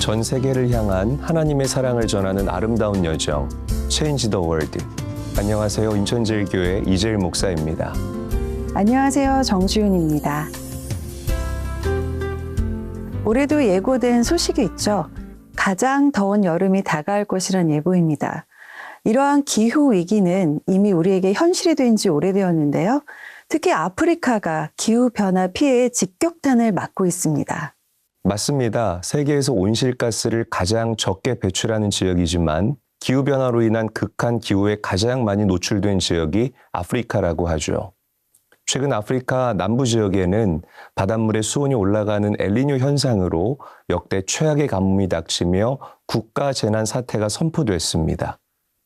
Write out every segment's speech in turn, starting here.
전 세계를 향한 하나님의 사랑을 전하는 아름다운 여정, Change the World. 안녕하세요. 인천제일교회 이재일 목사입니다. 안녕하세요. 정주윤입니다. 올해도 예고된 소식이 있죠. 가장 더운 여름이 다가올 것이란 예보입니다. 이러한 기후 위기는 이미 우리에게 현실이 된 지 오래되었는데요. 특히 아프리카가 기후변화 피해의 직격탄을 맞고 있습니다. 맞습니다. 세계에서 온실가스를 가장 적게 배출하는 지역이지만 기후변화로 인한 극한 기후에 가장 많이 노출된 지역이 아프리카라고 하죠. 최근 아프리카 남부 지역에는 바닷물의 수온이 올라가는 엘니뇨 현상으로 역대 최악의 가뭄이 닥치며 국가 재난 사태가 선포됐습니다.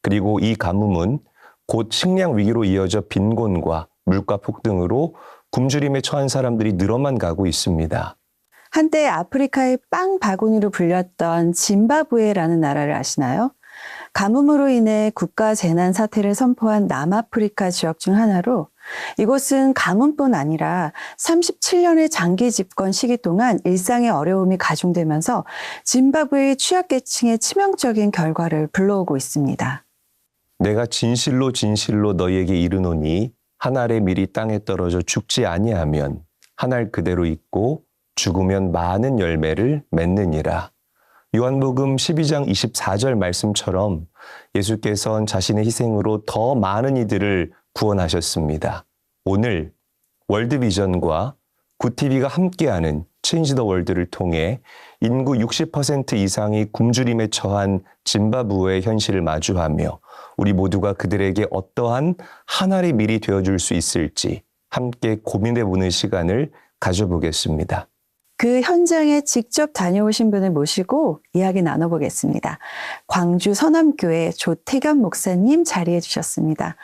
그리고 이 가뭄은 곧 식량 위기로 이어져 빈곤과 물가 폭등으로 굶주림에 처한 사람들이 늘어만 가고 있습니다. 한때 아프리카의 빵 바구니로 불렸던 짐바브웨라는 나라를 아시나요? 가뭄으로 인해 국가 재난 사태를 선포한 남아프리카 지역 중 하나로 이곳은 가뭄뿐 아니라 37년의 장기 집권 시기 동안 일상의 어려움이 가중되면서 짐바브웨의 취약계층의 치명적인 결과를 불러오고 있습니다. 내가 진실로 진실로 너희에게 이르노니 한 알의 밀이 땅에 떨어져 죽지 아니하면 한 알 그대로 있고 죽으면 많은 열매를 맺느니라. 요한복음 12장 24절 말씀처럼 예수께서는 자신의 희생으로 더 많은 이들을 구원하셨습니다. 오늘 월드비전과 굿TV가 함께하는 체인지 더 월드를 통해 인구 60% 이상이 굶주림에 처한 짐바브웨의 현실을 마주하며 우리 모두가 그들에게 어떠한 한 알의 밀이 되어줄 수 있을지 함께 고민해보는 시간을 가져보겠습니다. 그 현장에 직접 다녀오신 분을 모시고 이야기 나눠보겠습니다. 광주 서남교회 조태겸 목사님 자리해 주셨습니다.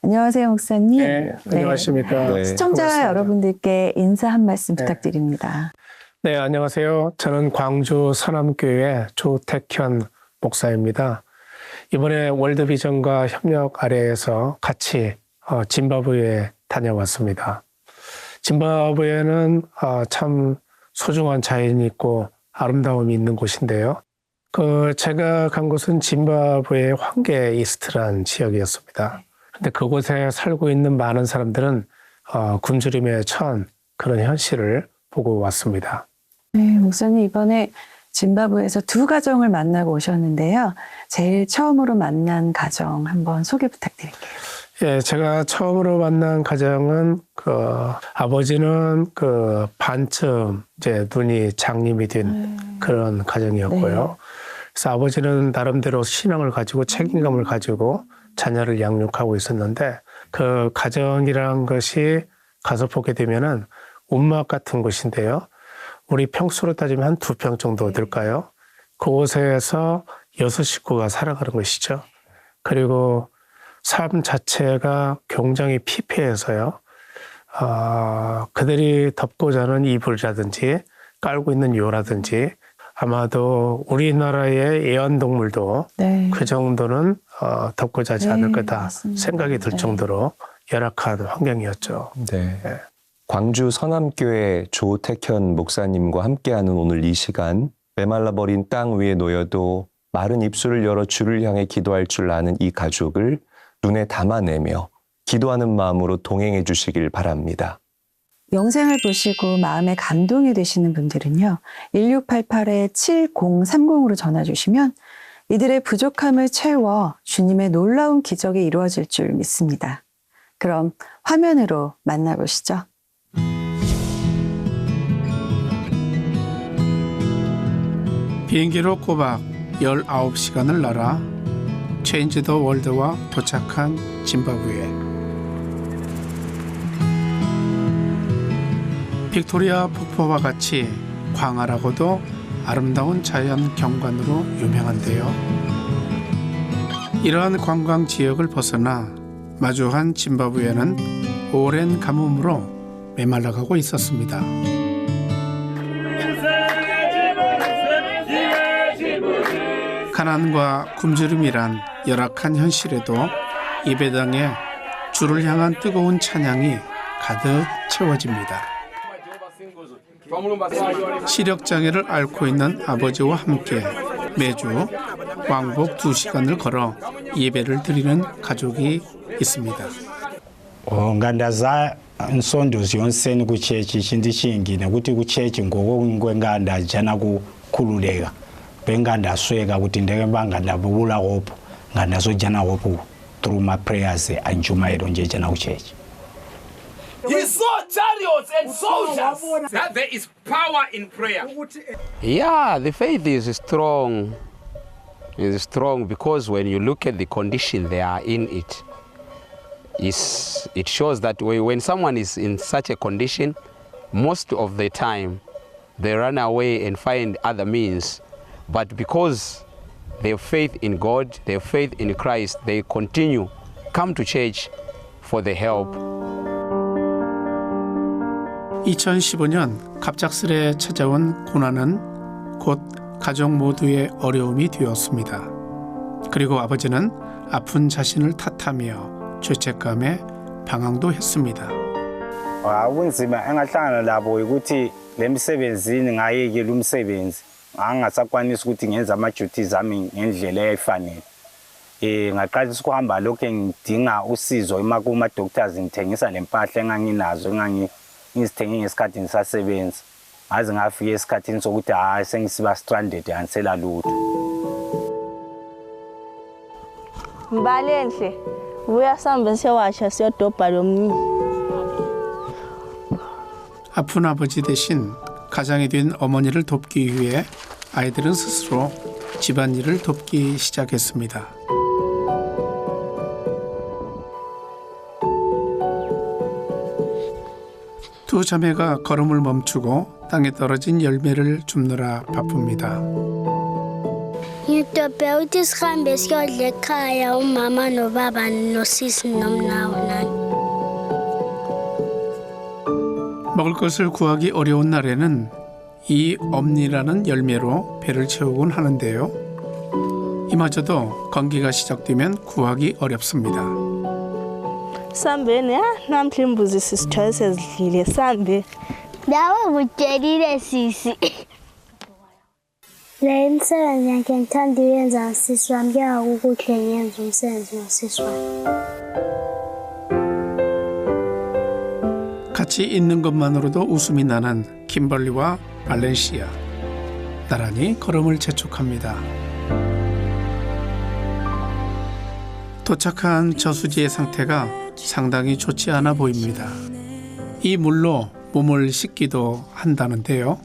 안녕하세요, 목사님. 네, 안녕하십니까. 네. 시청자 반갑습니다. 여러분들께 인사 한 말씀 네. 부탁드립니다. 네, 안녕하세요. 저는 광주 서남교회 조택현 목사입니다. 이번에 월드비전과 협력 아래에서 같이 짐바브웨에 다녀왔습니다. 짐바브웨는 참 소중한 자연이 있고 아름다움이 있는 곳인데요. 제가 간 곳은 짐바브웨의 황게 이스트라는 지역이었습니다. 근데 그곳에 살고 있는 많은 사람들은 굶주림에 처한 그런 현실을 보고 왔습니다. 네, 목사님 이번에 짐바브웨에서 두 가정을 만나고 오셨는데요. 제일 처음으로 만난 가정 한번 소개 부탁드릴게요. 예, 제가 처음으로 만난 가정은 아버지는 반쯤 이제 눈이 장님이 된 그런 가정이었고요. 네. 그래서 아버지는 나름대로 신앙을 가지고 책임감을 가지고 자녀를 양육하고 있었는데 그 가정이라는 것이 가서 보게 되면은 움막 같은 곳인데요. 우리 평수로 따지면 한 2평 정도 될까요? 그곳에서 6식구가 살아가는 것이죠. 그리고 삶 자체가 굉장히 피폐해서요. 그들이 덮고 자는 이불이라든지 깔고 있는 요라든지 아마도 우리나라의 애완동물도 네. 그 정도는 덮고 자지 않을 거다 맞습니다. 생각이 들 네. 정도로 열악한 환경이었죠. 네. 네. 광주 서남교회 조택현 목사님과 함께하는 오늘 이 시간, 메말라버린 땅 위에 놓여도 마른 입술을 열어 주를 향해 기도할 줄 아는 이 가족을 눈에 담아내며 기도하는 마음으로 동행해 주시길 바랍니다. 영상을 보시고 마음에 감동이 되시는 분들은요. 1688-7030으로 전화 주시면 이들의 부족함을 채워 주님의 놀라운 기적이 이루어질 줄 믿습니다. 그럼 화면으로 만나보시죠. 비행기로 꼬박 19시간을 날아 체인지 더 월드와 도착한 짐바브웨. 빅토리아 폭포와 같이 광활하고도 아름다운 자연 경관으로 유명한데요. 이러한 관광 지역을 벗어나 마주한 짐바브웨는 오랜 가뭄으로 메말라가고 있었습니다. 가난과 굶주림이란 열악한 현실에도 예배당에 주를 향한 뜨거운 찬양이 가득 채워집니다. 시력장애를 앓고 있는 아버지와 함께 매주 왕복 2시간을 걸어 예배를 드리는 가족이 있습니다. ngandaza nsondo ziyonseni kuchechi chintu chingine kuti kuchechi ngokwenganda jana kukhululeka bengandasweka kuti ndeke bangandabula kopho ngandazojana kopho through my prayers anjumayelo nje jana kuchechi. He saw chariots and soldiers. That there is power in prayer. Yeah, the faith is strong. It's strong because when you look at the condition they are in it shows that when someone is in such a condition, most of the time they run away and find other means. But because they have faith in God, they have faith in Christ, they continue, come to church for the help. 2015년 갑작스레 찾아온 고난은 곧 가족 모두의 어려움이 되었습니다. 그리고 아버지는 아픈 자신을 탓하며 죄책감에 방황도 했습니다. ubunzima engahlangana labo ukuthi le msebenzini ngayekela umsebenzi angasakwanisa ukuthi ngenza ama-duties ami ngendlela eyayifanele. Ngaqalisa ukuhamba lokho ngidinga usizo kuma-doctors ngithengisa le mpahla enganginazo ngizithenge ngesikhathi ngisasebenza. Ngaze ngafika esikhathini sokuthi sengisiba stranded angisela lutho. Mbalenhle buya sambe siyawasha siyodobha lomnyi. 아픈 아버지 대신 가장이 된 어머니를 돕기 위해 아이들은 스스로 집안일을 돕기 시작했습니다. 두 자매가 걸음을 멈추고 땅에 떨어진 열매를 줍느라 바쁩니다. Ngidobhe ukuthi sihambe siyodla ekhaya umama nobaba nosisi nomnawonani. 먹을 것을 구하기 어려운 날에는 이 엄니라는 열매로 배를 채우곤 하는데요. 이마저도 건기가 시작되면 구하기 어렵습니다. Sambeni namhla imbuzi sisithwele sezidlile sambe. Dawa butshelile sisi. Le msebenzi yakhe ngithanda uyenza nosisi wami kuyakukuhle ngiyenza umsebenzi nosisi wami. 같이 있는 것만으로도 웃음이 나는 kimberly와 발렌시아. 나란히 걸음을 재촉합니다. 도착한 저수지의 상태가 상당히 좋지 않아 보입니다. 이 물로 몸을 씻기도 한다는데요.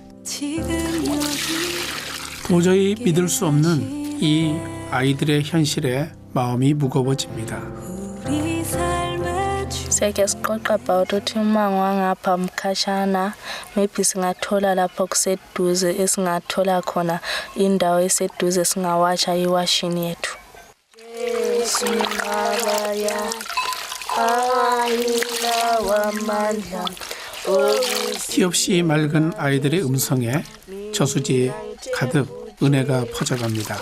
도저히 믿을 수 없는 이 아이들의 현실에 마음이 무거워집니다. Seke siqoqa about ukuthi umango wangapha mkhashana maybe singathola lapho kuseduze esingathola khona indawo eseduze singawasha iwashini yethu. 티없이 맑은 아이들의 음성에 저수지 가득 은혜가 퍼져갑니다.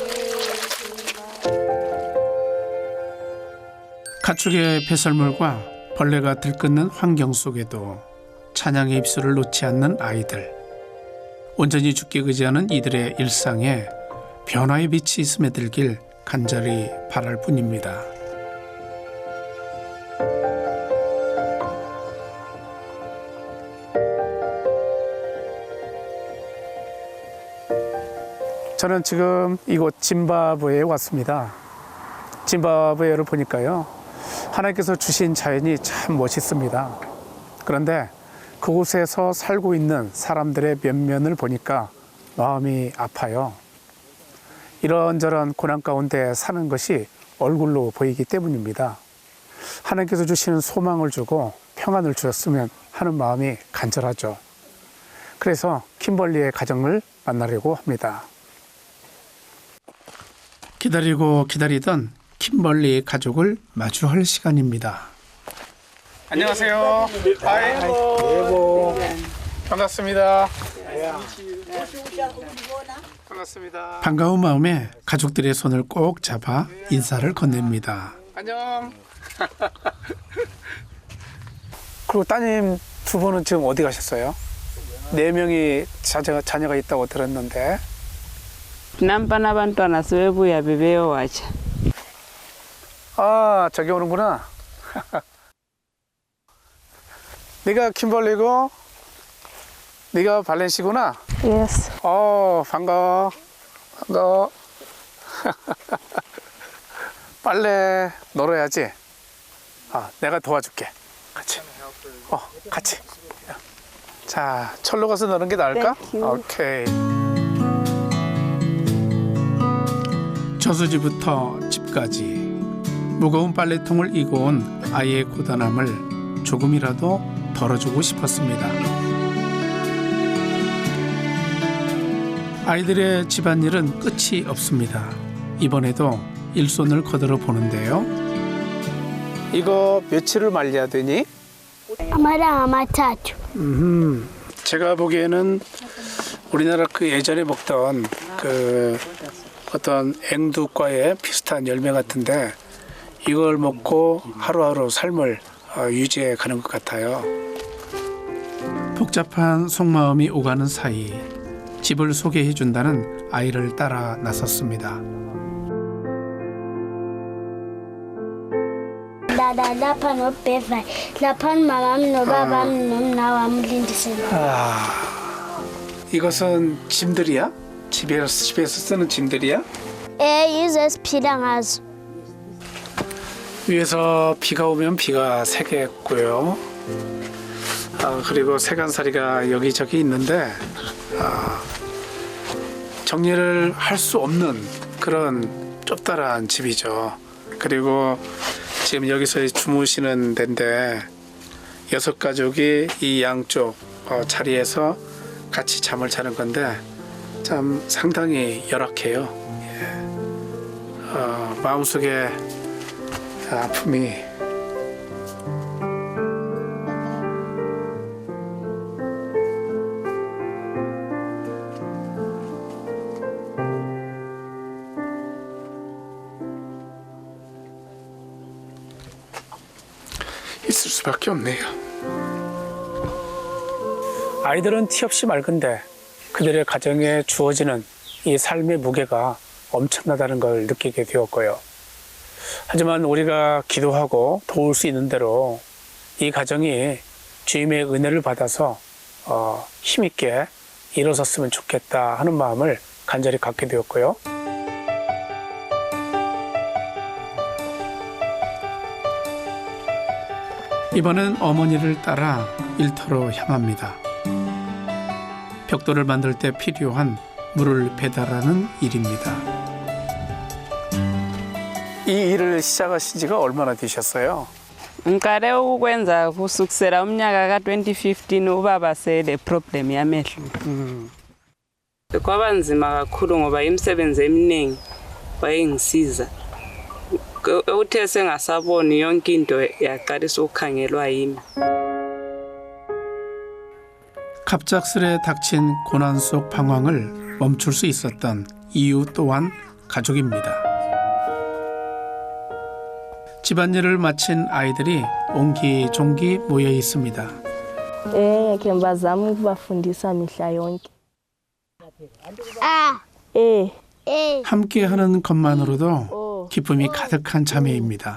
가축의 배설물과 벌레가 들끓는 환경 속에도 찬양의 입술을 놓지 않는 아이들. 온전히 주께 의지하는 이들의 일상에 변화의 빛이 스며들길 간절히 바랄 뿐입니다. 저는 지금 이곳 짐바브웨에 왔습니다. 짐바브웨를 보니까요. 하나님께서 주신 자연이 참 멋있습니다. 그런데 그곳에서 살고 있는 사람들의 면면을 보니까 마음이 아파요. 이런저런 고난 가운데 사는 것이 얼굴로 보이기 때문입니다. 하나님께서 주시는 소망을 주고 평안을 주셨으면 하는 마음이 간절하죠. 그래서 kimberly의 가정을 만나려고 합니다. 기다리고 기다리던 kimberly 가족을 마주할 시간입니다. 안녕하세요. 아이고. 반갑습니다. 반갑습니다. 반가운 마음에 가족들의 손을 꼭 잡아 인사를 건넵니다. 안녕. 그리고 따님 두 분은 지금 어디 가셨어요? 4명이 자녀가 있다고 들었는데. 남pana abantwana sebebuya bebeyowatsha. 아, 저기 오는구나. 네가 킴벌리고 네가 발렌시구나. Yes. 반가워. 반가워. 빨래 널어야지. 내가 도와줄게. 같이. 같이. 자, 철로 가서 넣는 게 나을까? 오케이. 저수지부터 집까지 무거운 빨래통을 이고 온 아이의 고단함을 조금이라도 덜어주고 싶었습니다. 아이들의 집안일은 끝이 없습니다. 이번에도 일손을 거들어 보는데요. 이거 며칠을 말려야 되니? 아마랑 아마타투. 제가 보기에는 우리나라 그 예전에 먹던 그 어떤 앵두과의 비슷한 열매 같은데 이걸 먹고 하루하루 삶을 유지해 가는 것 같아요. 복잡한 속마음이 오가는 사이 집을 소개해 준다는 아이를 따라 나섰습니다. Dada lapha nobheva lapha mamam nobabam nomnawam lindisela. 이것은 짐들이야? 집에서 쓰는 짐들이야? yizo esiphila ngazo. 위에서 비가 오면 비가 새겠고요. 그리고 세간살이가 여기저기 있는데 정리를 할 수 없는 그런 좁다란 집이죠. 그리고 지금 여기서 주무시는 데인데 6가족이 이 양쪽 자리에서 같이 잠을 자는 건데 참 상당히 열악해요. 마음속에 아픔이 있을 수밖에 없네요. 아이들은 티 없이 맑은데 그들의 가정에 주어지는 이 삶의 무게가 엄청나다는 걸 느끼게 되었고요. 하지만 우리가 기도하고 도울 수 있는 대로 이 가정이 주님의 은혜를 받아서 힘있게 일어섰으면 좋겠다 하는 마음을 간절히 갖게 되었고요. 이번엔 어머니를 따라 일터로 향합니다. 벽돌을 만들 때 필요한 물을 배달하는 일입니다. 이 일을 시작하신 지가 얼마나 되셨어요? Ngiqale ukwenza kusukisela umnyaka ka-2015 ubaba sele problem yamehlo. Kwaba nzima kakhulu ngoba imisebenzi eminingi wayengisiza. Uthe sengasaboni yonke into yaqalisa ukukhangelwa yimi. 갑작스레 닥친 고난 속 방황을 멈출 수 있었던 이유 또한 가족입니다. 집안일을 마친 아이들이 옹기종기 모여 있습니다. Ngeke bazama ukubafundisa mihla yonke. 함께하는 것만으로도 기쁨이 가득한 자매입니다.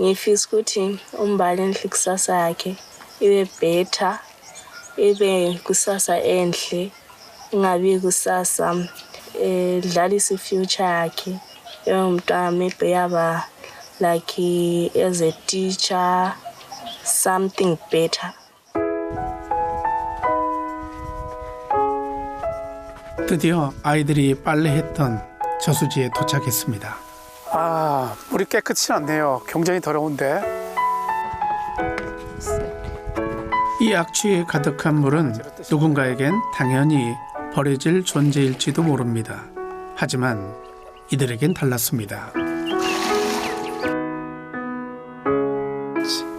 Ngifisa ukuthi umbali enhle kusasa yakhe ibe better, ibe kusasa enhle, ingabi kusasa dlalisa future yakhe. Umntwana maybe yaba like as a teacher, something better. 드디어 아이들이 빨래했던 저수지에 도착했습니다. 물이 깨끗이 않네요. 굉장히 더러운데. 이 악취에 가득한 물은 누군가에겐 당연히 버려질 존재일지도 모릅니다. 하지만 이들에겐 달랐습니다.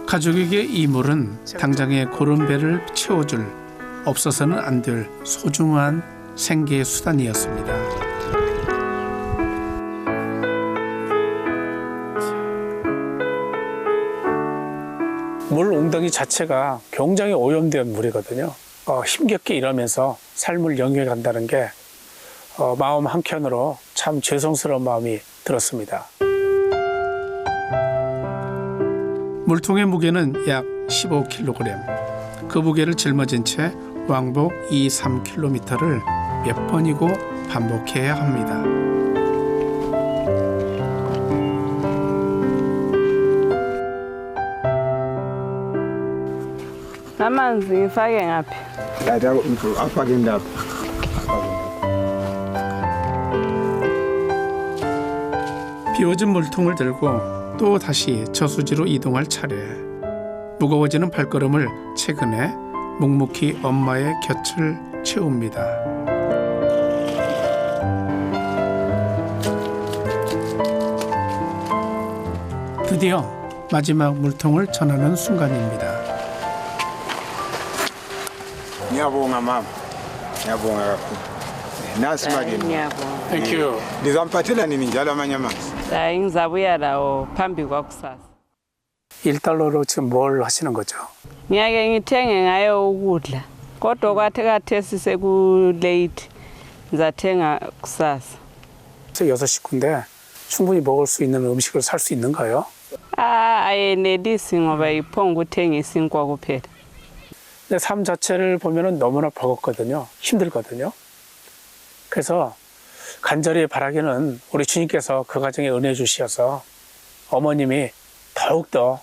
가족에게 이 물은 당장의 고른 배를 채워줄 없어서는 안 될 소중한 생계 수단이었습니다. 물 웅덩이 가정이 자체가 굉장히 오염된 물이거든요. 힘겹게 일하면서 삶을 영위해 간다는 게 마음 한켠으로 참 죄송스러운 마음이 들었습니다. 물통의 무게는 약 15kg. 그 무게를 짊어진 채 왕복 2-3km를 몇 번이고 반복해야 합니다. amanzi ngifake ngaphi? afake indaba. 비워진 물통을 들고 또 다시 저수지로 이동할 차례. 무거워지는 발걸음을 최근에 묵묵히 엄마의 곁을 채웁니다. 드디어 마지막 물통을 전하는 순간입니다. Ngiyabonga mama. Ngiyabonga kakhulu. Nasi makini. Ngiyabonga. Thank you. Nizamphathela nini njalo amanye amanzi? hayi ngizabuya lawo phambi kwakusasa. 1달러로 지금 뭘 하시는 거죠? ngiyake ngithenge ngayo ukudla kodwa khathesi sekulate ngizathenga kusasa. 6 식구인데 충분히 먹을 수 있는 음식을 살 수 있는가요? ayenelisi ngoba iphonga ukuthengisa inkwa kuphela. 내 삶 자체를 보면은 너무나 버겁거든요. 힘들거든요. 그래서 간절히 바라기는 우리 주님께서 그 가정에 은혜 주시어서 어머님이 더욱더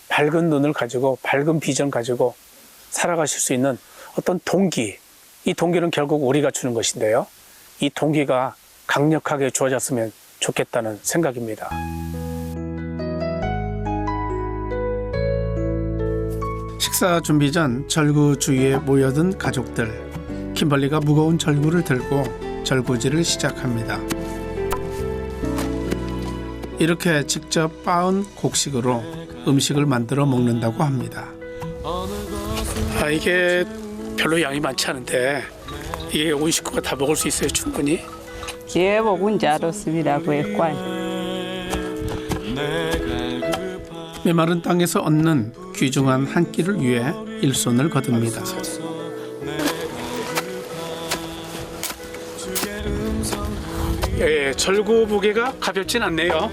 밝은 눈을 가지고 밝은 비전 가지고 살아가실 수 있는 어떤 동기, 이 동기는 결국 우리가 주는 것인데요. 이 동기가 강력하게 주어졌으면 좋겠다는 생각입니다. 식사 준비 전 절구 주위에 모여든 가족들. kimberly가 무거운 절구를 들고 절구질을 시작합니다. 이렇게 직접 빻은 곡식으로 음식을 만들어 먹는다고 합니다. 이게 별로 양이 많지 않은데 이게 온 식구가 다 먹을 수 있어요, 충분히? yebo kunjalo sibilaku ekwani. 메마른 땅에서 얻는 귀중한 한 끼를 위해 일손을 거둡니다. 예, 절구 무게가 가볍진 않네요.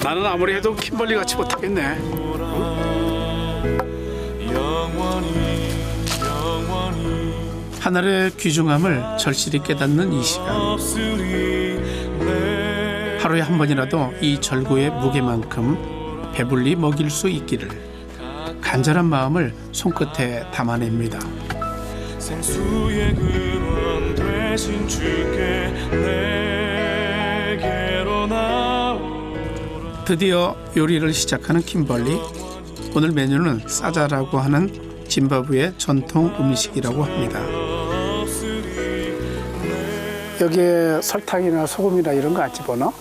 나는 아무리 해도 kimberly 같이 못하겠네. 하늘의 귀중함을 절실히 깨닫는 이 시간. 하루에 한 번이라도 이 절구의 무게만큼 배불리 먹일 수 있기를 간절한 마음을 손끝에 담아냅니다. 생수의 근원 되신 주께 내게로 나오라. 드디어 요리를 시작하는 kimberly. 오늘 메뉴는 사자라고 하는 짐바브웨 전통 음식이라고 합니다. 여기에 설탕이나 소금이나 이런 거 안 집어넣어?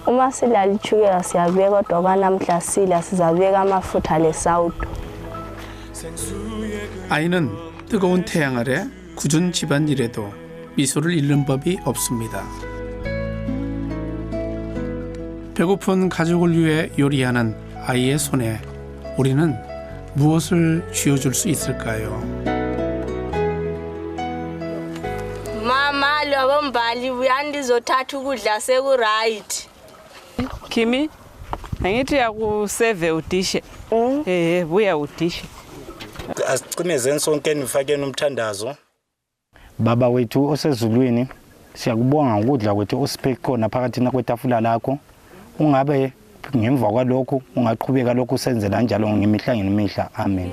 Uma silala itshukela siyabeka kodwa kwanamhla sila sizabeka amafutha lesawudo. 아이는 뜨거운 태양 아래 굳은 집안일에도 미소를 잃는 법이 없습니다. 배고픈 가족을 위해 요리하는 아이의 손에 우리는 무엇을 쥐어줄 수 있을까요? Mama lobo mbali uyandizothatha ukudla sekuright. Kimi angithi yakuseve udishe. Buya udishe. Asicimezeni sonke nifakeni umthandazo. Baba wethu osezulwini, siyakubonga ukudla kwethu osiphe khona phakathi kwetafula lakho. Ungabe ngemva kwalokho ungaqhubeka lokhu usenzela njalo ngemihla ngemihla. Amen.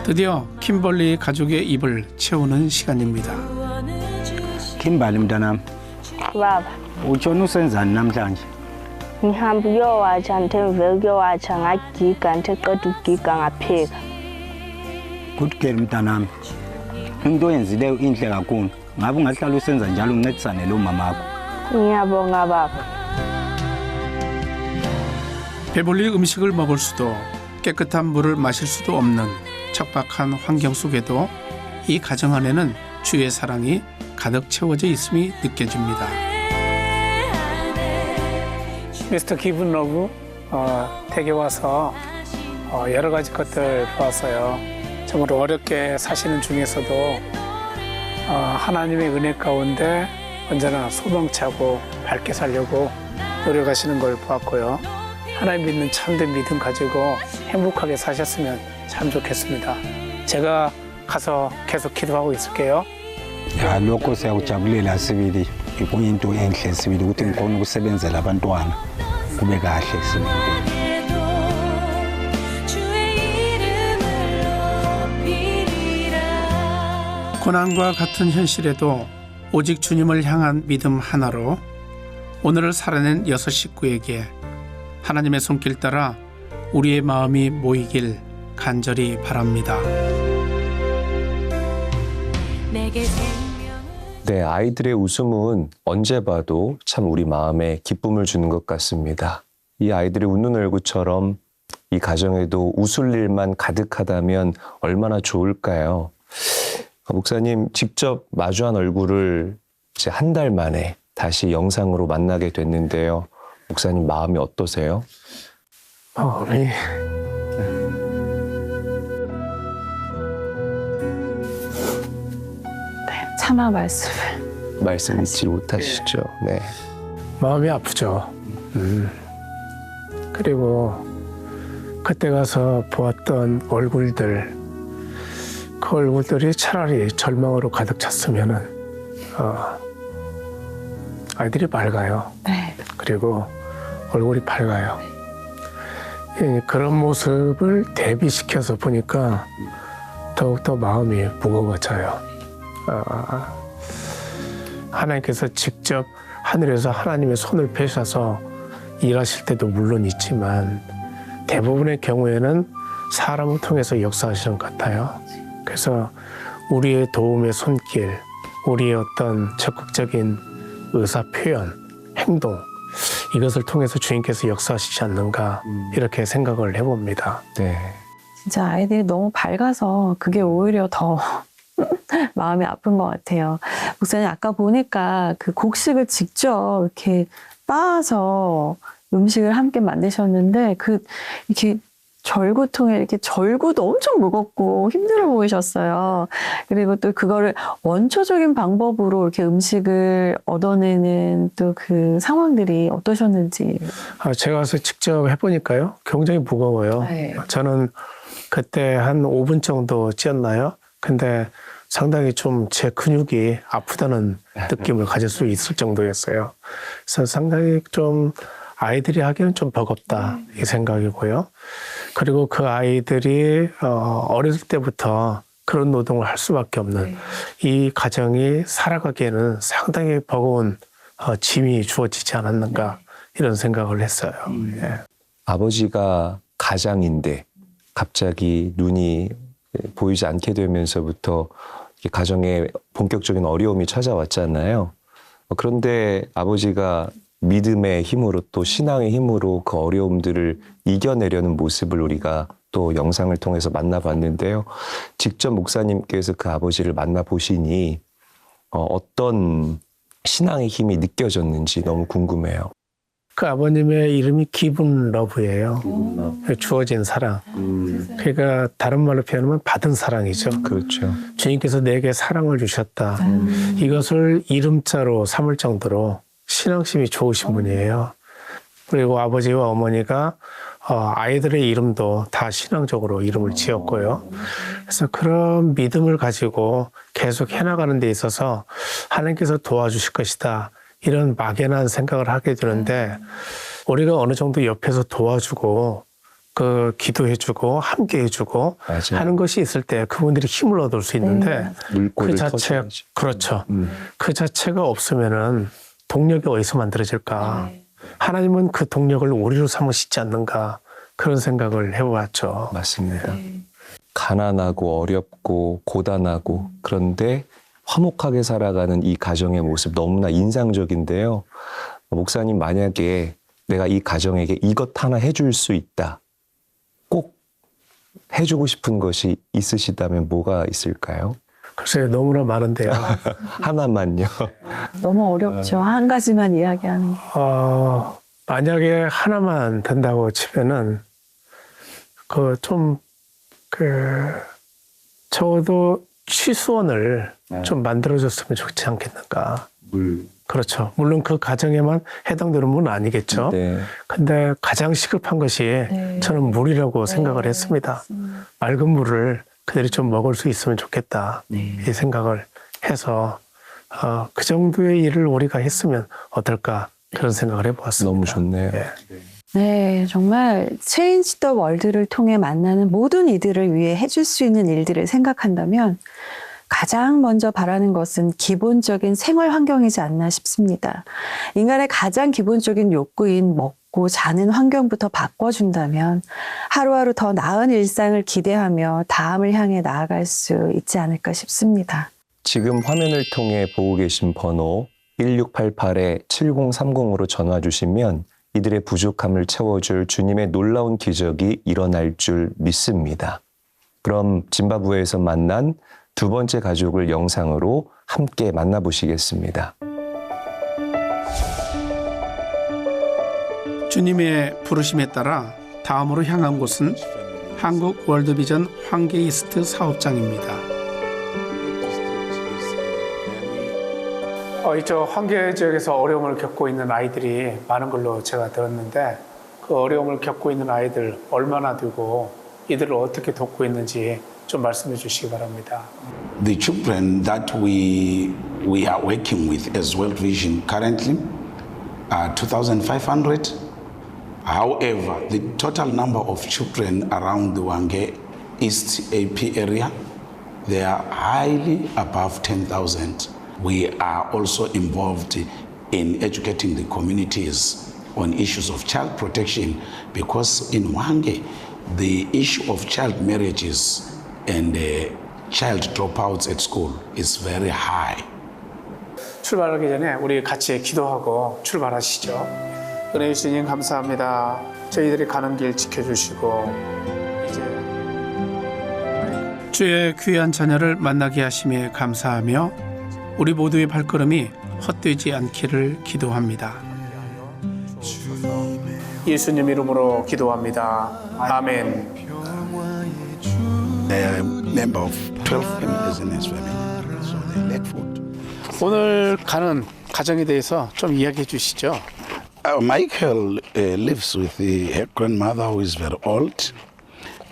드디어 kimberly 가족의 입을 채우는 시간입니다. Kimberly mntanami, Baba, utshona usenzani namhlanje? ngihamba ukuyowatsha ngithe ngivele ukuyowatsha ngagiga ngithe qeda ukugiga ngapheka. Good girl mntanami. Into oyenzileyo inhle kakhulu. Ngabe ungahlala usenza njalo uncedisane lo mamakho. Ngiyabonga baba. 배불리 음식을 먹을 수도 깨끗한 물을 마실 수도 없는 척박한 환경 속에도 이 가정 안에는 주의 사랑이 가득 채워져 있음이 느껴집니다. Mr. Given Love, 댁에 와서 여러 가지 것들 보았어요. 정말 어렵게 사시는 중에서도 하나님의 은혜 가운데 언제나 소망차고 밝게 살려고 노력하시는 걸 보았고요. 하나님 믿는 참된 믿음 가지고 행복하게 사셨으면 참 좋겠습니다. 제가 가서 계속 기도하고 있을게요. Ya lokho siyakujabulela sibili ikuyinto enhle sibili ukuthi ngikhona ukusebenzela abantwana kube kahle sibili. 고난과 같은 현실에도 오직 주님을 향한 믿음 하나로 오늘을 살아낸 6 식구에게 하나님의 손길 따라 우리의 마음이 모이길 간절히 바랍니다. 네, 아이들의 웃음은 언제 봐도 참 우리 마음에 기쁨을 주는 것 같습니다. 이 아이들의 웃는 얼굴처럼 이 가정에도 웃을 일만 가득하다면 얼마나 좋을까요? 목사님 직접 마주한 얼굴을 이제 한 달 만에 다시 영상으로 만나게 됐는데요. 목사님 마음이 어떠세요? 마음이 차마 말씀을. 말씀 잊지 못하시죠? 네. 마음이 아프죠. 그리고 그때 가서 보았던 얼굴들, 그 얼굴들이 차라리 절망으로 가득 찼으면은 아이들이 밝아요. 네. 그리고 얼굴이 밝아요. 그런 모습을 대비시켜서 보니까 더욱더 마음이 무거워져요. 하나님께서 직접 하늘에서 하나님의 손을 펴셔서 일하실 때도 물론 있지만 대부분의 경우에는 사람을 통해서 역사하시는 것 같아요. 그래서 우리의 도움의 손길, 우리의 어떤 적극적인 의사 표현, 행동 이것을 통해서 주님께서 역사하시지 않는가 이렇게 생각을 해봅니다. 네. 진짜 아이들이 너무 밝아서 그게 오히려 더 마음이 아픈 것 같아요. 목사님 아까 보니까 그 곡식을 직접 이렇게 빻아서 음식을 함께 만드셨는데 이렇게 절구통에 이렇게 절구도 엄청 무겁고 힘들어 보이셨어요. 그리고 또 그거를 원초적인 방법으로 이렇게 음식을 얻어내는 또 그 상황들이 어떠셨는지. 제가 와서 직접 해보니까요. 굉장히 무거워요. 네. 저는 그때 한 5분 정도 찧었나요? 근데 상당히 좀 제 근육이 아프다는 느낌을 가질 수 있을 정도였어요. 그래서 상당히 좀 아이들이 하기는 좀 버겁다 이 생각이고요. 그리고 그 아이들이 어렸을 때부터 그런 노동을 할 수밖에 없는 이 가정이 살아가기에는 상당히 버거운 짐이 주어지지 않았는가 이런 생각을 했어요. 예. 아버지가 가장인데 갑자기 눈이 보이지 않게 되면서부터 가정에 본격적인 어려움이 찾아왔잖아요. 그런데 아버지가 믿음의 힘으로 또 신앙의 힘으로 그 어려움들을 이겨내려는 모습을 우리가 또 영상을 통해서 만나봤는데요. 직접 목사님께서 그 아버지를 만나보시니 어떤 신앙의 힘이 느껴졌는지 너무 궁금해요. 그 아버님의 이름이 기분 러브예요. 주어진 사랑. 그러니까 다른 말로 표현하면 받은 사랑이죠. 그렇죠. 주님께서 내게 사랑을 주셨다. 이것을 이름자로 삼을 정도로 신앙심이 좋으신 분이에요. 그리고 아버지와 어머니가 아이들의 이름도 다 신앙적으로 이름을 지었고요. 그래서 그런 믿음을 가지고 계속 해나가는 데 있어서 하나님께서 도와주실 것이다. 이런 막연한 생각을 하게 되는데 우리가 어느 정도 옆에서 도와주고 그 기도해주고 함께해주고 하는 것이 있을 때 그분들이 힘을 얻을 수 있는데 그 자체 그렇죠. 그 자체가 없으면은 동력이 어디서 만들어질까? 하나님은 그 동력을 우리로 삼으시지 않는가? 그런 생각을 해보았죠. 맞습니다. 가난하고 어렵고 고단하고 그런데 화목하게 살아가는 이 가정의 모습 너무나 인상적인데요. 목사님 만약에 내가 이 가정에게 이것 하나 해줄 수 있다. 꼭 해주고 싶은 것이 있으시다면 뭐가 있을까요? 글쎄요, 너무나 많은데요. 하나만요. 너무 어렵죠. 한 가지만 이야기하는 게. 만약에 하나만 된다고 치면은 적어도 취수원을 좀 만들어줬으면 좋지 않겠는가. 그렇죠. 물론 그 가정에만 해당되는 건 아니겠죠. 네. 근데 가장 시급한 것이 저는 물이라고 생각을 했습니다. 맑은 물을 그들이 좀 먹을 수 있으면 좋겠다. 이 생각을 해서 그 정도의 일을 우리가 했으면 어떨까 그런 생각을 해보았습니다. 너무 좋네요. 네, 정말 체인지 더 월드를 통해 만나는 모든 이들을 위해 해줄 수 있는 일들을 생각한다면 가장 먼저 바라는 것은 기본적인 생활 환경이지 않나 싶습니다. 인간의 가장 기본적인 욕구인 먹고 자는 환경부터 바꿔준다면 하루하루 더 나은 일상을 기대하며 다음을 향해 나아갈 수 있지 않을까 싶습니다. 지금 화면을 통해 보고 계신 번호 1688-7030으로 전화 주시면 이들의 부족함을 채워줄 주님의 놀라운 기적이 일어날 줄 믿습니다. 그럼 짐바브웨에서 만난 두 번째 가족을 영상으로 함께 만나보시겠습니다. 주님의 부르심에 따라 다음으로 향한 곳은 한국 월드비전 황계이스트 사업장입니다. 이쪽 황계 지역에서 어려움을 겪고 있는 아이들이 많은 걸로 제가 들었는데 그 어려움을 겪고 있는 아이들 얼마나 되고 이들을 어떻게 돕고 있는지 좀 말씀해 주시기 바랍니다. The children that we are working with as World Vision currently are 2,500. However, the total number of children around the Hwange East AP area, they are highly above 10,000. We are also involved in educating the communities on issues of child protection because in Hwange, the issue of child marriages and child dropouts at school is very high. 출발하기 전에 우리 같이 기도하고 출발하시죠. 은혜의 주님 감사합니다. 저희들이 가는 길 지켜주시고 이제 주의 귀한 자녀를 만나게 하심에 감사하며 우리 모두의 발걸음이 헛되지 않기를 기도합니다. 예수님 이름으로 기도합니다. 아멘. They are a member of 12 families in his family, so they lack food. 오늘 가는 가정에 대해서 좀 이야기해 주시죠. Michael lives with her grandmother who is very old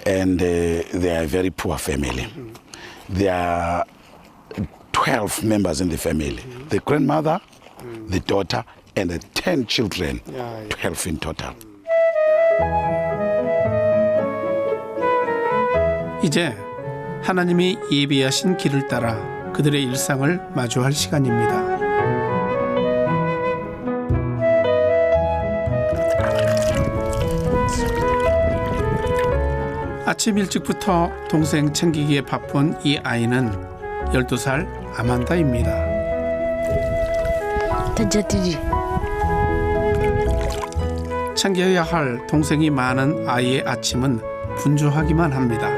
and they are a very poor family. There are 12 members in the family. The grandmother, the daughter and the 10 children, 12 in total. 이제 하나님이 예비하신 길을 따라 그들의 일상을 마주할 시간입니다. 아침 일찍부터 동생 챙기기에 바쁜 이 아이는 12살 아만다입니다. 챙겨야 할 동생이 많은 아이의 아침은 분주하기만 합니다.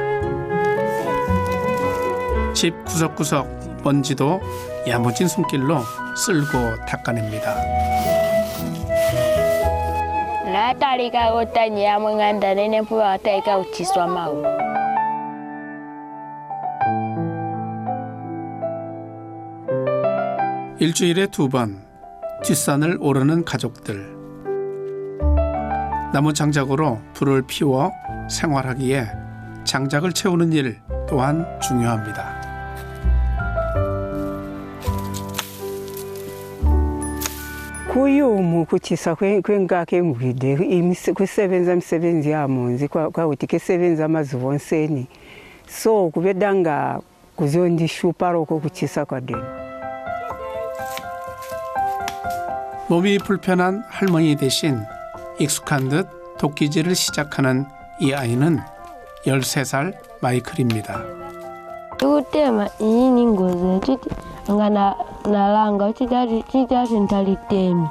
집 구석구석 먼지도 야무진 손길로 쓸고 닦아냅니다. 일주일에 2번 뒷산을 오르는 가족들. 나무 장작으로 불을 피워 생활하기에 장작을 채우는 일 또한 중요합니다. kuyomu kuchisa kwengake mwide kusebenza misebenzi yamunzi kwakuti kesebenza amazuva onseni so kubedanga kuzondishupaloko kuchisa kwadeni. 몸이 불편한 할머니 대신 익숙한 듯 도끼질을 시작하는 이 아이는 13살 마이클입니다. Utema ini ngozi ngana nalanga chitalitemi.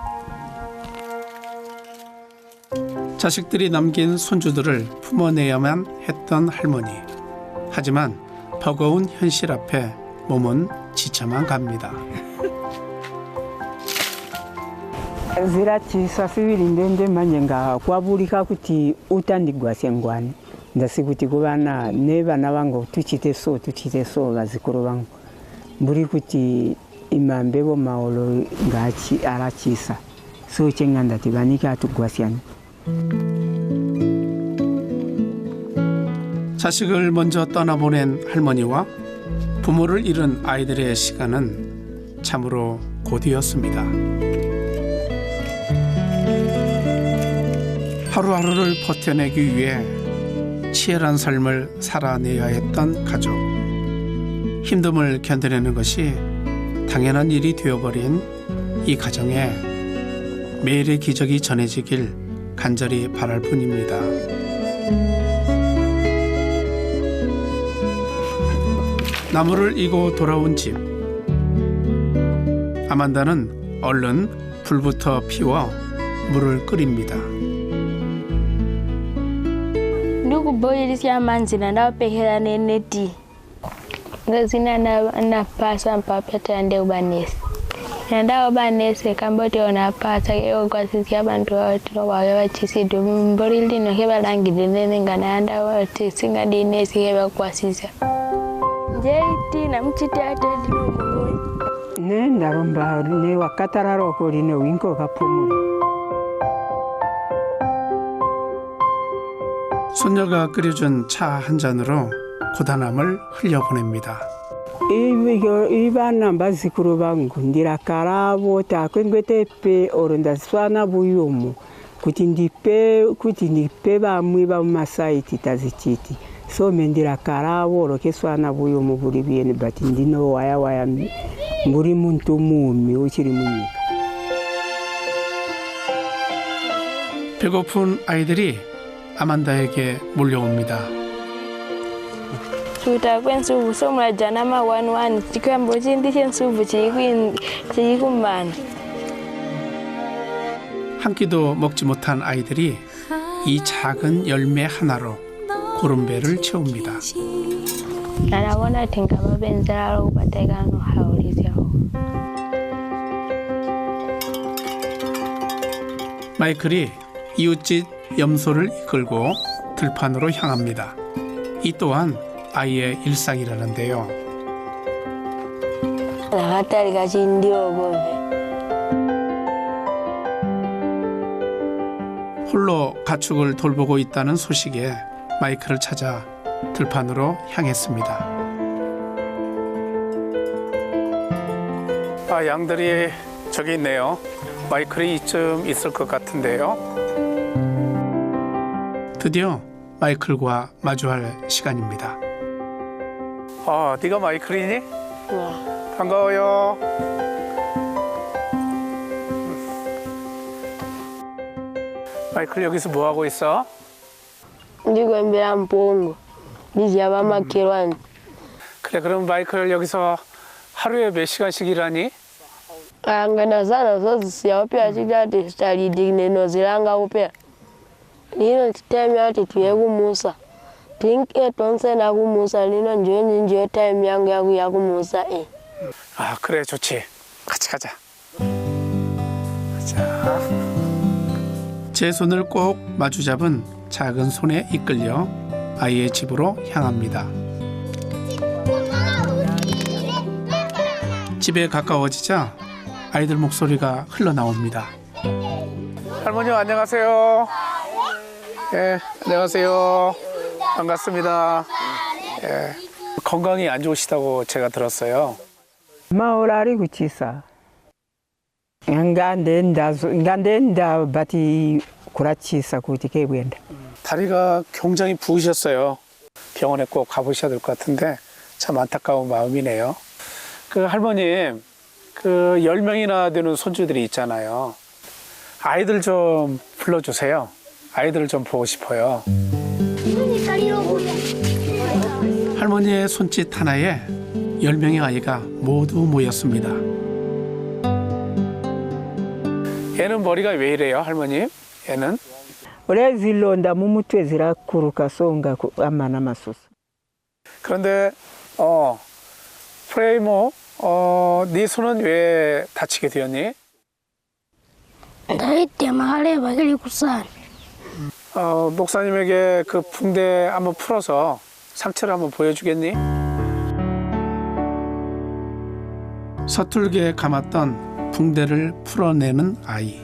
자식들이 남긴 손주들을 품어내야만 했던 할머니. 하지만 버거운 현실 앞에 몸은 지쳐만 갑니다. zirachisa sivili ndende manje nga kwabulika kuti utandigwasya ngwani ndasi kuti kuvana nevana vangu tuchite so vazikuru vangu mburi kuti imambevo maolo ngachi arachisa so chenga ndati vanika atugwasyani. 자식을 먼저 떠나보낸 할머니와 부모를 잃은 아이들의 시간은 참으로 고되었습니다. 하루하루를 버텨내기 위해 치열한 삶을 살아내야 했던 가족. 힘듦을 견뎌내는 것이 당연한 일이 되어버린 이 가정에 매일의 기적이 전해지길 간절히 바랄 뿐입니다. 나무를 이고 돌아온 집. 아만다는 얼른 불부터 피워 물을 끓입니다. Ndikuboyelisa manzi nandawapekera neneti ngazina napasa mpapeta ande ubanesi nandawo ubanesi kamboti onapasa keokwasisya abantu wawe wachisidu mbori lino kebalangile nenengana andawo singadinesi kebakwasisya njeiti namchitata nendaromba ne wakatararoko lino winko kapumula. 손녀가 끓여준 차 한 잔으로 고단함을 흘려보냅니다. Ibana bazikuru bangu ndirakara takwengwetepe oronda swana buyumu kuti ndipe bamwe bamasaiti tazichiti so mendirakara woroke swana buyumu buri biene bati ndino waya mburi muntu mumi uchiri munyika. 배고픈 아이들이 아만다에게 몰려옵니다. Tutakwen suvu somla janama 11 chikwambo chindishen suvu chikumana. 한 끼도 먹지 못한 아이들이 이 작은 열매 하나로 구름배를 채웁니다. Nanabona tingaba benzeralo kupatekano haulizyaho. 마이클이 이웃집 염소를 이끌고 들판으로 향합니다. 이 또한 아이의 일상이라는데요. 홀로 가축을 돌보고 있다는 소식에 마이클을 찾아 들판으로 향했습니다. 양들이 저기 있네요. 마이클이 이쯤 있을 것 같은데요. 드디어 마이클과 마주할 시간입니다. 네가 마이클이니? 반가워요. 마이클 여기서 뭐 하고 있어? Ndikwembera mpongo. Ndijaba makelwani. 그래, 그럼 마이클 여기서 하루에 몇 시간씩 일하니? Angana sana sozisiya upya chitati sitalidigne nozilanga upya. Lino time yati tuye kumusa. Tinke tonsena kumusa lino njo time yangu ya kumusa 그래, 좋지. 같이 가자. 자. 제 손을 꼭 마주 잡은 작은 손에 이끌려 아이의 집으로 향합니다. 집에 가까워지자 아이들 목소리가 흘러나옵니다. 할머니 안녕하세요. 예, 안녕하세요. 반갑습니다. 예, 건강이 안 좋으시다고 제가 들었어요. 마을아리 구치사. ngandenda bati kurachisa kuti kebwenda. 다리가 굉장히 부으셨어요. 병원에 꼭 가보셔야 될 것 같은데 참 안타까운 마음이네요. 그 할머님, 그 10명이나 되는 손주들이 있잖아요. 아이들 좀 불러주세요. 아이들을 좀 보고 싶어요. 할머니의 손짓 하나에 10명의 아이가 모두 모였습니다. 얘는 머리가 왜 이래요, 할머님? 얘는? 올해 zilonda mumutwe zirakuruka songa amana masoso. 그런데 프레이모, 네 손은 왜 다치게 되었니? 목사님에게 그 붕대 한번 풀어서 상처를 한번 보여주겠니? 서툴게 감았던 붕대를 풀어내는 아이.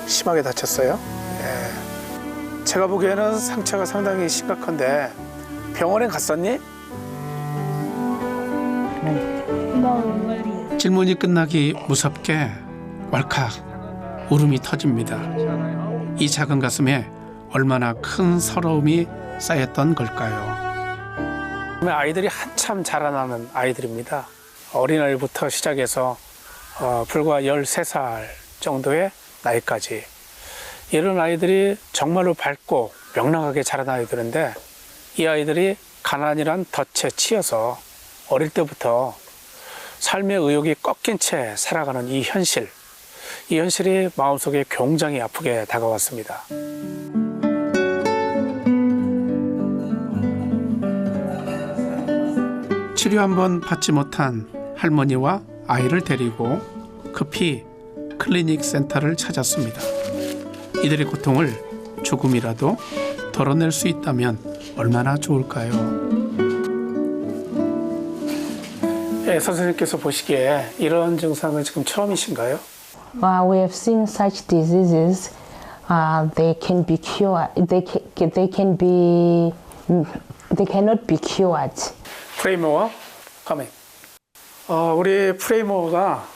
심하게 다쳤어요. 제가 보기에는 상처가 상당히 심각한데 병원에 갔었니? 질문이 끝나기 무섭게 왈칵 울음이 터집니다. 이 작은 가슴에 얼마나 큰 서러움이 쌓였던 걸까요? 아이들이 한참 자라나는 아이들입니다. 어린아이부터 시작해서 불과 13살 정도의 나이까지 이런 아이들이 정말로 밝고 명랑하게 자라나야 되는데 이 아이들이 가난이란 덫에 치여서 어릴 때부터 삶의 의욕이 꺾인 채 살아가는 이 현실이 마음속에 굉장히 아프게 다가왔습니다. 치료 한번 받지 못한 할머니와 아이를 데리고 급히 클리닉 센터를 찾았습니다. 이들의 고통을 조금이라도 덜어낼 수 있다면 얼마나 좋을까요? 네, 선생님께서 보시기에 이런 증상은 지금 처음이신가요? We have seen such diseases. They can be cured. They cannot be cured. 프레이모어, 가면. 우리 프레이모어가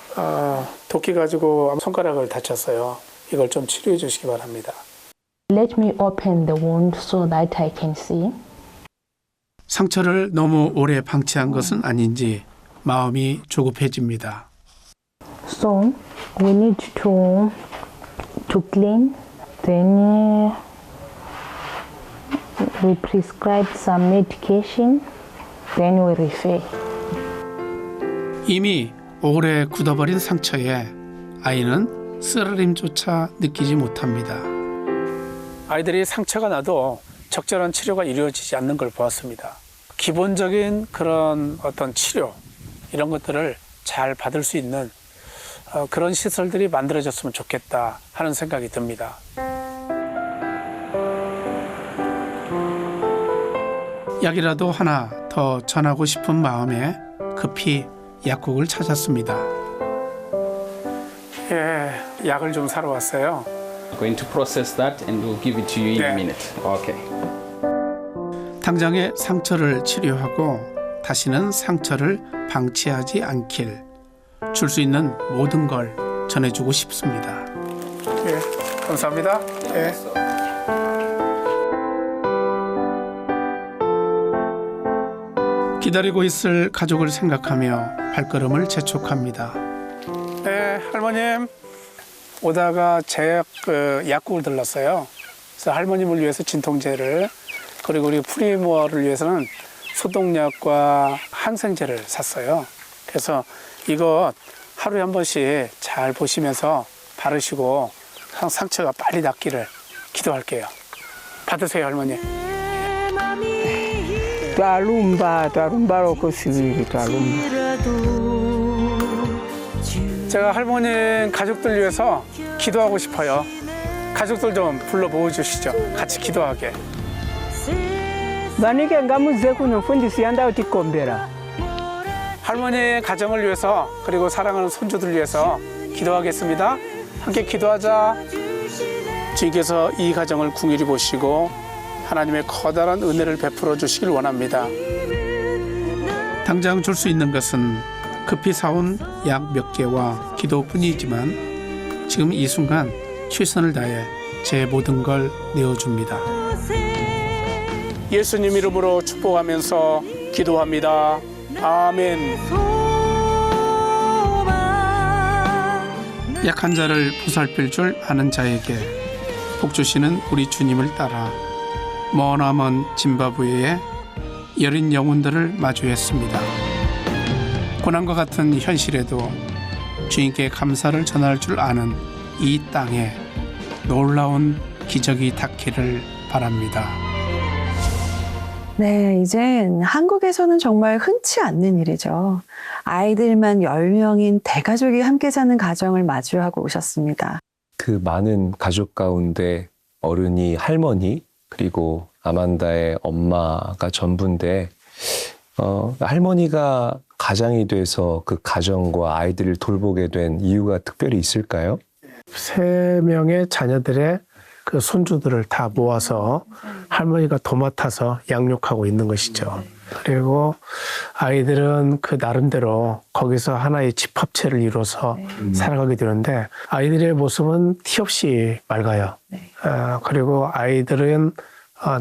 도끼 가지고 손가락을 다쳤어요. 이걸 좀 치료해 주시기 바랍니다. Let me open the wound so that I can see. 상처를 너무 오래 방치한 것은 아닌지 마음이 조급해집니다. So we need to clean. Then we prescribe some medication. Then we refer. 이미 오래 굳어버린 상처에 아이는 쓰러림조차 느끼지 못합니다. 아이들이 상처가 나도 적절한 치료가 이루어지지 않는 걸 보았습니다. 기본적인 그런 어떤 치료 이런 것들을 잘 받을 수 있는 그런 시설들이 만들어졌으면 좋겠다 하는 생각이 듭니다. 약이라도 하나 더 전하고 싶은 마음에 급히 약국을 찾았습니다. 약을 좀 사러 왔어요. Going to process that and we'll give it to you in a minute. Okay. 당장의 상처를 치료하고 다시는 상처를 방치하지 않길 줄 수 있는 모든 걸 전해주고 싶습니다. 감사합니다. 기다리고 있을 가족을 생각하며 발걸음을 재촉합니다. 네, 할머님 오다가 제 약국을 들렀어요. 그래서 할머님을 위해서 진통제를 그리고 우리 프리모어를 위해서는 소독약과 항생제를 샀어요. 그래서 이거 하루에 한 번씩 잘 보시면서 바르시고 상처가 빨리 낫기를 기도할게요. 받으세요, 할머니. 제가 할머니 가족들 위해서 기도하고 싶어요. 가족들 좀 불러 모으주시죠. 같이 기도하게. 할머니의 가정을 위해서 그리고 사랑하는 손주들 위해서 기도하겠습니다. 함께 기도하자. 주님께서 이 가정을 긍휼히 보시고 하나님의 커다란 은혜를 베풀어 주시길 원합니다. 당장 줄 수 있는 것은 급히 사온 약 몇 개와 기도뿐이지만 지금 이 순간 최선을 다해 제 모든 걸 내어줍니다. 예수님 이름으로 축복하면서 기도합니다. 아멘. 약한 자를 보살필 줄 아는 자에게 복 주시는 우리 주님을 따라 머나먼 짐바브웨의 여린 영혼들을 마주했습니다. 고난과 같은 현실에도 주님께 감사를 전할 줄 아는 이 땅에 놀라운 기적이 닿기를 바랍니다. 네, 이젠 한국에서는 정말 흔치 않는 일이죠. 아이들만 10명인 대가족이 함께 사는 가정을 마주하고 오셨습니다. 그 많은 가족 가운데 어른이 할머니 그리고 아만다의 엄마가 전부인데 할머니가 가장이 돼서 그 가정과 아이들을 돌보게 된 이유가 특별히 있을까요? 3명의 자녀들의 그 손주들을 다 모아서 할머니가 도맡아서 양육하고 있는 것이죠. 그리고 아이들은 그 나름대로 거기서 하나의 집합체를 이뤄서 살아가게 되는데 아이들의 모습은 티 없이 맑아요. 그리고 아이들은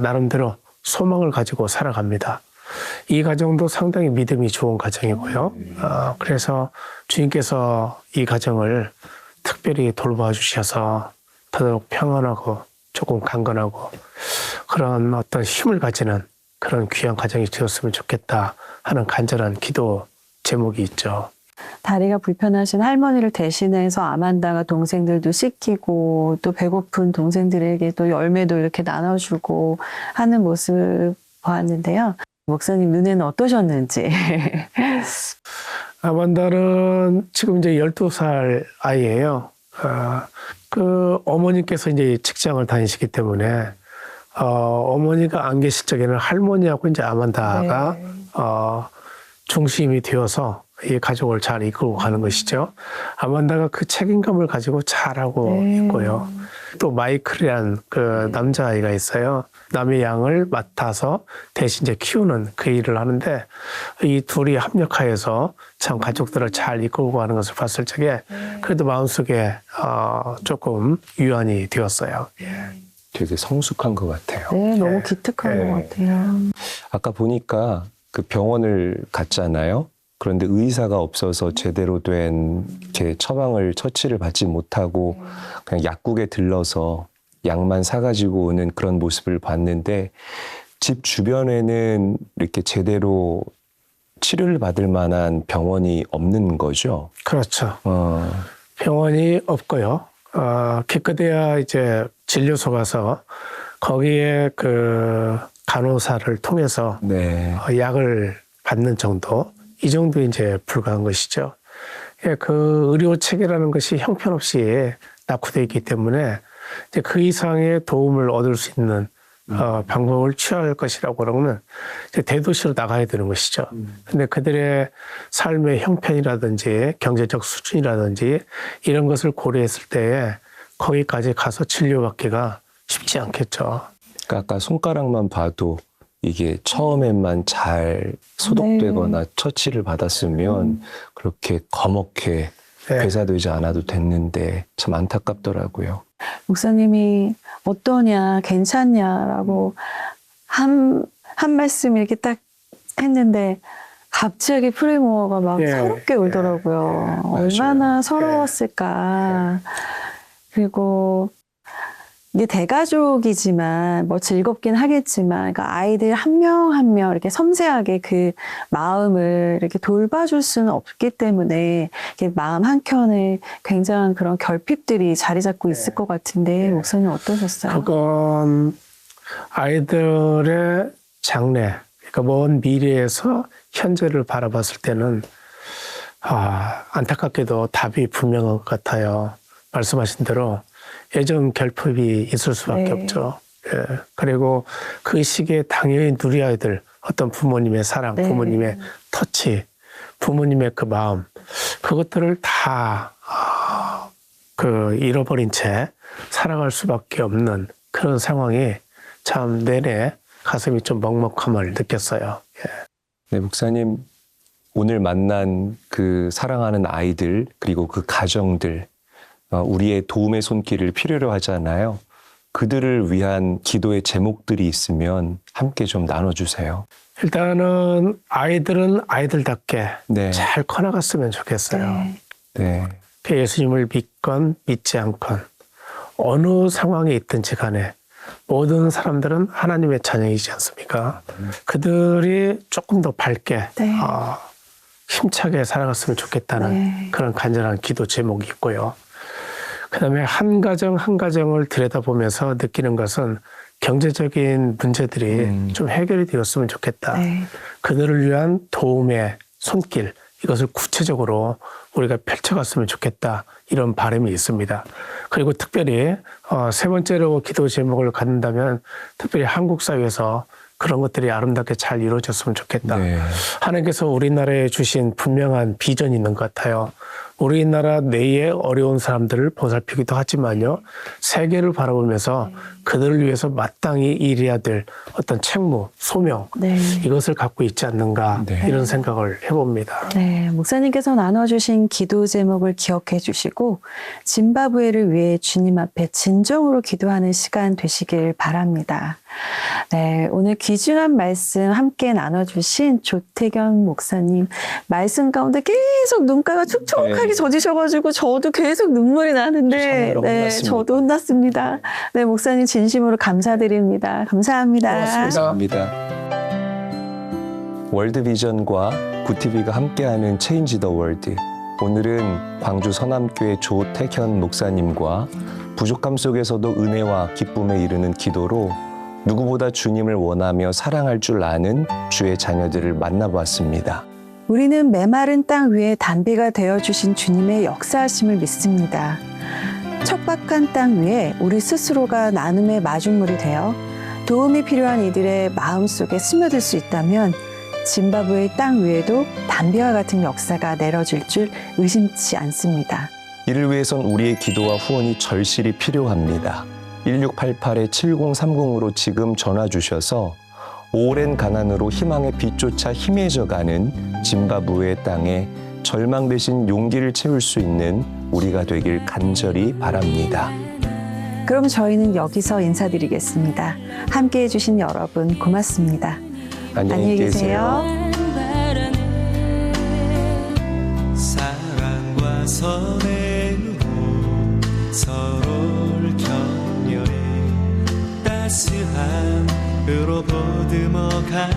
나름대로 소망을 가지고 살아갑니다. 이 가정도 상당히 믿음이 좋은 가정이고요. 그래서 주님께서 이 가정을 특별히 돌봐 주셔서 더더욱 평안하고 조금 강건하고 그런 어떤 힘을 가지는 그런 귀한 가정이 되었으면 좋겠다 하는 간절한 기도 제목이 있죠. 다리가 불편하신 할머니를 대신해서 아만다가 동생들도 씻기고 또 배고픈 동생들에게 또 열매도 이렇게 나눠주고 하는 모습을 보았는데요. 목사님 눈에는 어떠셨는지. 아만다는 지금 이제 12살 아이예요. 그 어머니께서 이제 직장을 다니시기 때문에 어머니가 안 계실 적에는 할머니하고 이제 아만다가 중심이 되어서 이 가족을 잘 이끌고 가는 것이죠. 아만다가 그 책임감을 가지고 잘하고 있고요. 또 마이클이란 그 남자아이가 있어요. 남의 양을 맡아서 대신 이제 키우는 그 일을 하는데 이 둘이 합력하여서 참 가족들을 잘 이끌고 가는 것을 봤을 적에 그래도 마음속에 조금 유안이 되었어요. 되게 성숙한 것 같아요. 네, 너무 기특한 것 같아요. 아까 보니까 그 병원을 갔잖아요. 그런데 의사가 없어서 제대로 된 처치를 받지 못하고 그냥 약국에 들러서 약만 사가지고 오는 그런 모습을 봤는데 집 주변에는 이렇게 제대로 치료를 받을 만한 병원이 없는 거죠? 그렇죠. 병원이 없고요. 기껏해야 이제 진료소 가서 거기에 그 간호사를 통해서 약을 받는 정도, 이 정도 이제 불과한 것이죠. 그 의료 체계라는 것이 형편없이 낙후되어 있기 때문에 이제 그 이상의 도움을 얻을 수 있는 방법을 취할 것이라고 그러면 이제 대도시로 나가야 되는 것이죠. 근데 그들의 삶의 형편이라든지 경제적 수준이라든지 이런 것을 고려했을 때에 거기까지 가서 진료받기가 쉽지 않겠죠. 그러니까 아까 손가락만 봐도 이게 처음에만 잘 소독되거나 처치를 받았으면 그렇게 거먹게 괴사되지 않아도 됐는데 참 안타깝더라고요. 목사님이 어떠냐, 괜찮냐라고 한 말씀 이렇게 딱 했는데 갑자기 프리모어가 막 서럽게 울더라고요. 얼마나 서러웠을까. 그리고 이게 대가족이지만 뭐 즐겁긴 하겠지만 그러니까 아이들 한 명 한 명 이렇게 섬세하게 그 마음을 이렇게 돌봐줄 수는 없기 때문에 이렇게 마음 한켠에 굉장한 그런 결핍들이 자리 잡고 있을 것 같은데 목사님 어떠셨어요? 그건 아이들의 장래, 그러니까 먼 미래에서 현재를 바라봤을 때는 안타깝게도 답이 분명한 것 같아요. 말씀하신 대로 애정 결핍이 있을 수밖에 없죠. 그리고 그 시기에 당연히 누려야 될 어떤 부모님의 사랑, 부모님의 터치, 부모님의 그 마음, 그것들을 다 잃어버린 채 살아갈 수밖에 없는 그런 상황이 참 내내 가슴이 좀 먹먹함을 느꼈어요. 네, 목사님, 오늘 만난 그 사랑하는 아이들 그리고 그 가정들, 우리의 도움의 손길을 필요로 하잖아요. 그들을 위한 기도의 제목들이 있으면 함께 좀 나눠주세요. 일단은 아이들은 아이들답게 잘 커나갔으면 좋겠어요. 예수님을 믿건 믿지 않건 어느 상황에 있든지 간에 모든 사람들은 하나님의 자녀이지 않습니까? 그들이 조금 더 밝게 힘차게 살아갔으면 좋겠다는 그런 간절한 기도 제목이 있고요. 그다음에 한 가정 한 가정을 들여다보면서 느끼는 것은 경제적인 문제들이 좀 해결이 되었으면 좋겠다. 네. 그들을 위한 도움의 손길, 이것을 구체적으로 우리가 펼쳐갔으면 좋겠다. 이런 바람이 있습니다. 그리고 특별히 세 번째로 기도 제목을 갖는다면 특별히 한국 사회에서 그런 것들이 아름답게 잘 이루어졌으면 좋겠다. 네. 하나님께서 우리나라에 주신 분명한 비전이 있는 것 같아요. 우리나라 내의 어려운 사람들을 보살피기도 하지만요. 세계를 바라보면서 그들을 위해서 마땅히 일해야 될 어떤 책무, 소명 네. 이것을 갖고 있지 않는가 네. 이런 생각을 해봅니다. 네, 목사님께서 나눠주신 기도 제목을 기억해 주시고 짐바브웨를 위해 주님 앞에 진정으로 기도하는 시간 되시길 바랍니다. 네, 오늘 귀중한 말씀 함께 나눠주신 조태경 목사님 말씀 가운데 계속 눈가가 촉촉하게 젖으셔가지고 저도 계속 눈물이 나는데 네, 저도 혼났습니다. 네, 목사님 진심으로 감사드립니다. 감사합니다. 고맙습니다. 월드비전과 구티비가 함께하는 체인지 더 월드. 오늘은 광주 서남교회 조태현 목사님과 부족함 속에서도 은혜와 기쁨에 이르는 기도로 누구보다 주님을 원하며 사랑할 줄 아는 주의 자녀들을 만나보았습니다. 우리는 메마른 땅 위에 담비가 되어주신 주님의 역사하심을 믿습니다. 척박한 땅 위에 우리 스스로가 나눔의 마중물이 되어 도움이 필요한 이들의 마음속에 스며들 수 있다면 짐바브웨의 땅 위에도 담비와 같은 역사가 내려질 줄 의심치 않습니다. 이를 위해선 우리의 기도와 후원이 절실히 필요합니다. 1688-7030으로 지금 전화 주셔서 오랜 가난으로 희망의 빛조차 희미해져가는 짐바브웨 땅에 절망 대신 용기를 채울 수 있는 우리가 되길 간절히 바랍니다. 그럼 저희는 여기서 인사드리겠습니다. 함께해 주신 여러분 고맙습니다. 안녕히 계세요. 사랑과 선행으로 서로를 격려해 따스함으로 보듬어 가